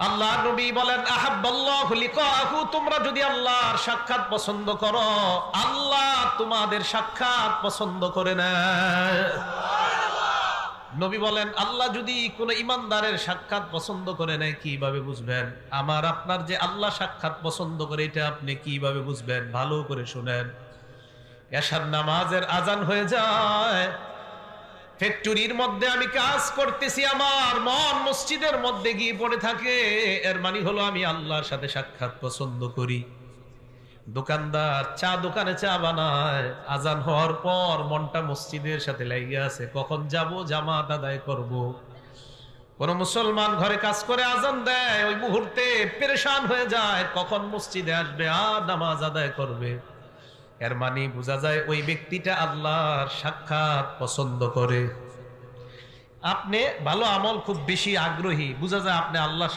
আল্লাহ নবী বলেন আহাব্বাল্লাহু লিকাহু, তোমরা যদি আল্লাহর সাক্ষাৎ পছন্দ করো, আল্লাহ তোমাদের সাক্ষাৎ পছন্দ করে নেয়। নবী বলেন আল্লাহ যদি কোন ইমানদারের সাক্ষাৎ পছন্দ করে নেয়, কিভাবে বুঝবেন? আমার আপনার যে আল্লাহ সাক্ষাৎ পছন্দ করে, এটা আপনি কিভাবে বুঝবেন? ভালো করে শুনেন। এশার নামাজের আজান হয়ে যায়, ফ্যাক্টরির মধ্যে আমি কাজ করতেছি, আমার মন মসজিদের মধ্যে গিয়ে পড়ে থাকে, এর মানে হলো আমি আল্লাহর সাথে সাক্ষাৎ পছন্দ করি। দোকানদার চা দোকানে চা বানায়, আজান হওয়ার পর মনটা মসজিদের সাথে লেগে আছে, কখন যাব জামাত আদায় করব। কোন মুসলমান ঘরে কাজ করে আজান দেয়, ওই মুহূর্তে পেরেশান হয়ে যায়, কখন মসজিদে আসবে আর নামাজ আদায় করবে। এর মানে বোঝা যায় ওই ব্যক্তিটা আল্লাহর সাক্ষাৎ পছন্দ করে। আপনি ভালো আমল খুব বেশি আগ্রহী, বোঝা যায় আপনি আল্লাহ